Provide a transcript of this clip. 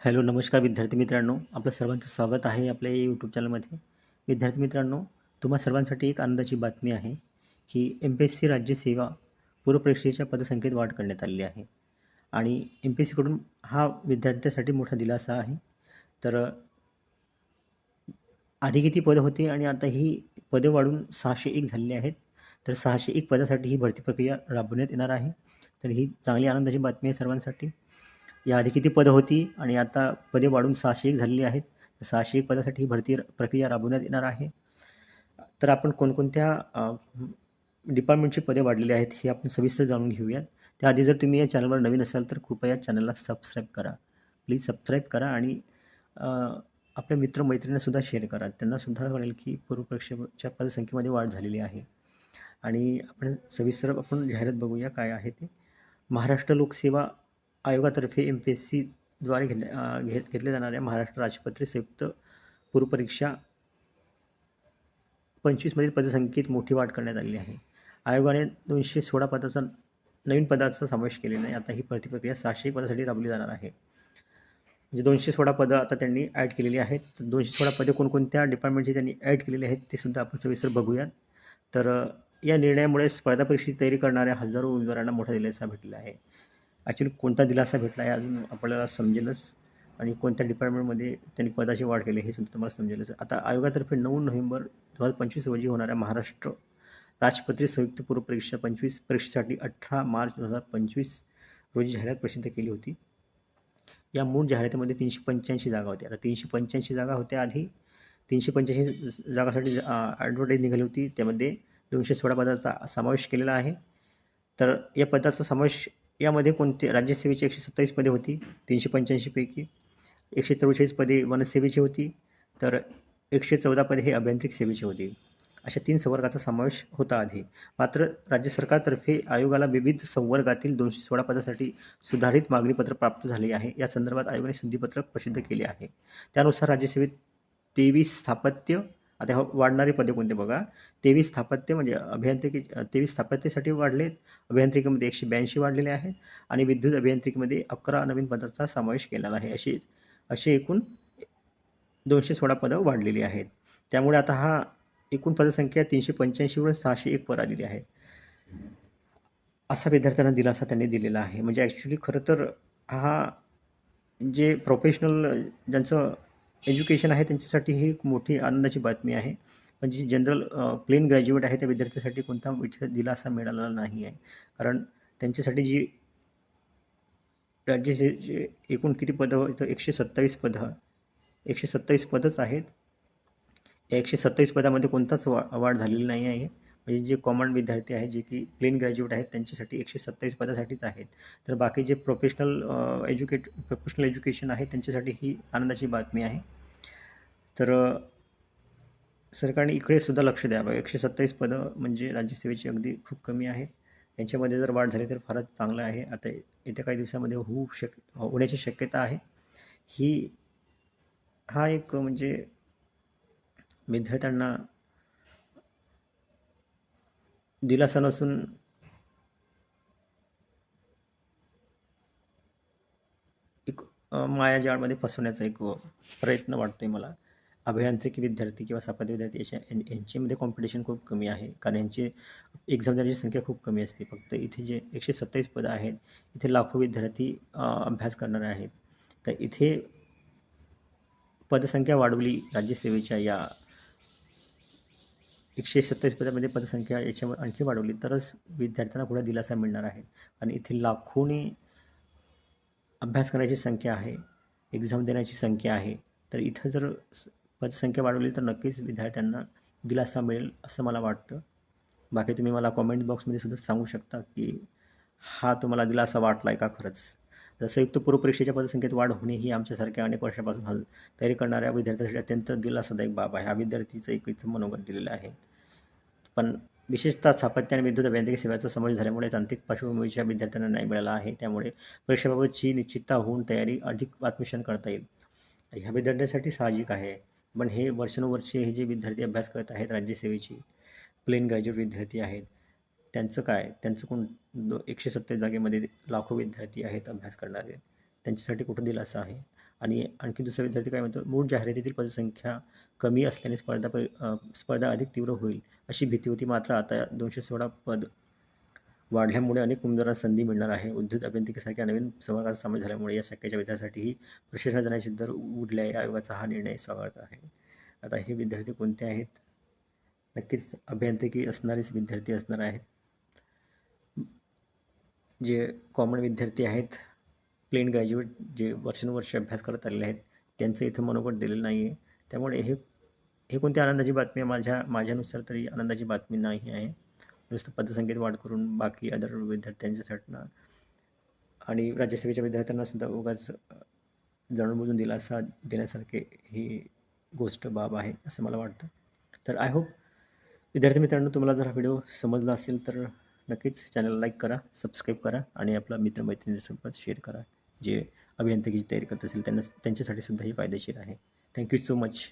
Hello नमस्कार विद्यार्थी मित्रांनो, आपलं सर्वांचं स्वागत आहे आपल्या यूट्यूब चॅनलमध्ये. विद्यार्थी मित्रांनो, तुम्हा सर्वांसाठी एक आनंदाची बातमी आहे की MPSC राज्यसेवा पूर्वपरीक्षेच्या पदसंख्येत वाढ करण्यात आलेली आहे आणि MPSCकडून हा विद्यार्थ्यांसाठी मोठा दिलासा आहे. तर आधी किती पदं होती आणि आता ही पदे वाढून 601 झालेली आहेत. तर 601 पदासाठी ही भरती प्रक्रिया राबवण्यात येणार आहे. तर ही चांगली आनंदाची बातमी आहे सर्वांसाठी. याआधी किती पदं होती आणि आता पदे वाढून 601 झालेली आहेत. 601 पदासाठी ही भरती प्रक्रिया राबवण्यात येणार आहे. तर आपण कोणकोणत्या डिपार्टमेंटची पदे वाढलेली आहेत हे आपण सविस्तर जाणून घेऊयात. त्याआधी जर तुम्ही या चॅनलवर नवीन असाल तर कृपया चॅनलला सबस्क्राईब करा. प्लीज सबस्क्राईब करा आणि आपल्या मित्रमैत्रिणींनासुद्धा शेअर करा. त्यांनासुद्धा कळेल की पूर्वपरीक्षेच्या पदसंख्येमध्ये वाढ झालेली आहे. आणि आपण सविस्तर जाहिरात बघूया काय आहे ते. महाराष्ट्र लोकसेवा आयोगातर्फे MPSCद्वारे घेतल्या जाणाऱ्या महाराष्ट्र राजपत्रित संयुक्त पूर्वपरीक्षा 25 मधील पदसंख्येत मोठी वाढ करण्यात आलेली आहे. आयोगाने 216 नवीन पदाचा समावेश केलेला आहे. आता ही भरती प्रक्रिया 601 पदासाठी राबवली जाणार आहे. म्हणजे 216 पदं आता त्यांनी ॲड केलेली आहेत. तर 216 पदे कोणकोणत्या डिपार्टमेंटची त्यांनी ॲड केलेली आहेत ते सुद्धा आपण सविस्तर बघूयात. तर या निर्णयामुळे स्पर्धा परीक्षेची तयारी करणाऱ्या हजारो उमेदवारांना मोठा दिलासा भेटला आहे. ॲक्च्युली कोणता दिलासा भेटला आहे अजून आपल्याला समजेलच आणि कोणत्या डिपार्टमेंटमध्ये त्यांनी पदाची वाढ केली हे सुद्धा तुम्हाला समजेलच. आता आयोगातर्फे 9 नोव्हेंबर 2025 रोजी होणाऱ्या महाराष्ट्र राजपत्रित संयुक्त पूर्वपरीक्षा 25 परीक्षेसाठी 18 मार्च 2025 रोजी जाहिरात प्रसिद्ध केली होती. या मूळ जाहिरातीमध्ये 385 जागा होत्या. आता 385 जागा होत्या आधी. 385 जागासाठी ॲडव्हर्टाईज निघाली होती. त्यामध्ये 216 पदाचा समावेश केलेला आहे. तर या पदाचा समावेश यामध्ये कोणते राज्यसेवेची 127 पदे होती 385 पैकी. 144 पदे वनसेवेची होती. तर 114 पदे हे अभियांत्रिक सेवेची होती. अशा 3 संवर्गाचा समावेश होता आधी. मात्र राज्य सरकारतर्फे आयोगाला विविध संवर्गातील 216 पदासाठी सुधारित मागणीपत्र प्राप्त झाले आहे. या संदर्भात आयोगाने सुद्दीपत्रक प्रसिद्ध केले आहे. त्यानुसार राज्यसेवेत 23 स्थापत्य, आता वाढणारे पदे कोणते बघा. 23 स्थापत्य म्हणजे अभियांत्रिकी 23 स्थापत्यसाठी वाढलेत. अभियांत्रिकीमध्ये 182 वाढलेले आहेत आणि विद्युत अभियांत्रिकीमध्ये 11 नवीन पदाचा समावेश केलेला आहे. असे एकूण 216 पदं वाढलेली आहेत. त्यामुळे आता हा एकूण पदसंख्या 385 वरून 601 वर आलेली आहे. असा विद्यार्थ्यांना दिलासा त्यांनी दिलेला आहे. म्हणजे ॲक्च्युली खरं तर हा जे प्रोफेशनल ज्यांचं एज्युकेशन आहे त्यांच्यासाठी ही एक मोठी आनंदाची बातमी आहे. पण जी जनरल प्लेन ग्रॅज्युएट आहे त्या विद्यार्थ्यांसाठी कोणता दिलासा मिळालेला नाही आहे. कारण त्यांच्यासाठी जी राज्याचे एकूण किती पदं तर 127 पदं 127 पदंच आहेत. या 127 पदामध्ये कोणताच वाढ झालेली नाही आहे. म्हणजे जे कॉमन विद्यार्थी आहेत जे की प्लेन ग्रॅज्युएट आहेत त्यांच्यासाठी 127 पदासाठीच आहेत. तर बाकी जे प्रोफेशनल एज्युकेशन आहे त्यांच्यासाठी ही आनंदाची बातमी आहे. तर सरकारने इकडे सुद्धा लक्ष द्यावं. 127 पदं म्हणजे राज्यसेवेची अगदी खूप कमी आहेत. यांच्यामध्ये जर वाढ झाली तर फारच चांगलं आहे. आता येत्या काही दिवसामध्ये होण्याची शक्यता आहे. हा एक म्हणजे विद्यार्थ्यांना दिलासा नसून एक मायाजाळमध्ये फसवण्याचा एक प्रयत्न वाटतोय मला. अभियांत्रिकी विद्यार्थी किंवा स्थापत्य विद्यार्थी यांच्यामध्ये कॉम्पिटिशन खूप कमी आहे. कारण यांची एक्झाम देण्याची संख्या खूप कमी असते. फक्त इथे जे 127 पदं आहेत इथे लाखो विद्यार्थी अभ्यास करणारे आहेत. तर इथे पदसंख्या वाढवली राज्यसेवेच्या या 127 पदामध्ये पदसंख्या याच्यावर आणखी वाढवली तरच विद्यार्थ्यांना पुढे दिलासा मिळणार आहे. आणि इथे लाखोनी अभ्यास करण्याची संख्या आहे, एक्झाम देण्याची संख्या आहे. तर इथं जर पदसंख्या वाढवली तर नक्कीच विद्यार्थ्यांना दिलासा मिळेल असं मला वाटतं. बाकी तुम्ही मला कॉमेंट बॉक्समध्ये सुद्धा सांगू शकता की हा तुम्हाला दिलासा वाटला आहे का खरंच. संयुक्त पूर्वपरीक्षेच्या पदसंख्येत वाढ होणे ही आमच्यासारख्या अनेक वर्षापासून तयारी करणाऱ्या विद्यार्थ्यांसाठी अत्यंत दिलासादायक बाब आहे. हा विद्यार्थीचं एक इथं मनोगत दिलेलं आहे. पण विशेषतः स्थापत्य आणि विद्युत अभियांत्रिकी सेवेचा समावेश झाल्यामुळे तांत्रिक पार्श्वभूमीच्या विद्यार्थ्यांना न्याय मिळाला आहे. त्यामुळे परीक्षेबाबतची निश्चितता होऊन तयारी अधिक आत्मसात करता येईल. ह्या विद्यार्थ्यांसाठी साहजिक आहे. पण हे वर्षानुवर्षे हे जे विद्यार्थी अभ्यास करत आहेत राज्यसेवेची प्लेन ग्रॅज्युएट विद्यार्थी आहेत त्यांचं काय, त्यांचं 127 जागेमध्ये लाखो विद्यार्थी आहेत अभ्यास करणारे, त्यांच्यासाठी कुठं दिलासा आहे. आणि आणखी दुसरा विद्यार्थी काय म्हणतो, मूळ जाहिरातीतील पदसंख्या कमी असल्याने स्पर्धा अधिक तीव्र होईल अशी भीती होती. मात्र आता 216 पद वाढल्यामुळे अनेक उमेदवारांना संधी मिळणार आहे. उद्योग अभियांत्रिकीसारख्या नवीन समूहात सामील झाल्यामुळे या शाखेच्या विद्यार्थ्यांसाठीही प्रशिक्षणात जाण्याची दर उडली आहे. आयोगाचा हा निर्णय स्वागत आहे. आता हे विद्यार्थी कोणते आहेत? नक्कीच अभियांत्रिकी असणारेच विद्यार्थी असणार आहेत. जे कॉमन विद्यार्थी आहेत, प्लेन ग्रॅज्युएट जे वर्षानुवर्ष अभ्यास करत आलेले आहेत, त्यांचं इथं मनोगत दिलेलं नाही आहे. त्यामुळे हे कोणती आनंदाची बातमी आहे? माझ्यानुसार तरी आनंदाची बातमी नाही आहे. नुसतं पदसंख्येत वाढ करून बाकी अदर विद्यार्थ्यांच्यासाठी आणि राज्यसेवेच्या विद्यार्थ्यांना सुद्धा उगाच जाणूनबुजून दिलासा देण्यासारखे ही बाब आहे असं मला वाटतं. तर आय होप विद्यार्थी मित्रांनो, तुम्हाला जर हा व्हिडिओ समजला असेल तर नक्कीच चॅनलला लाईक करा, सबस्क्राईब करा आणि आपला मित्रमैत्रिणींसोबत शेअर करा. जे अभियांत्रिकीची तयारी करत असेल त्यांच्यासाठी सुद्धा ही फायदेशीर आहे. Thank you so much.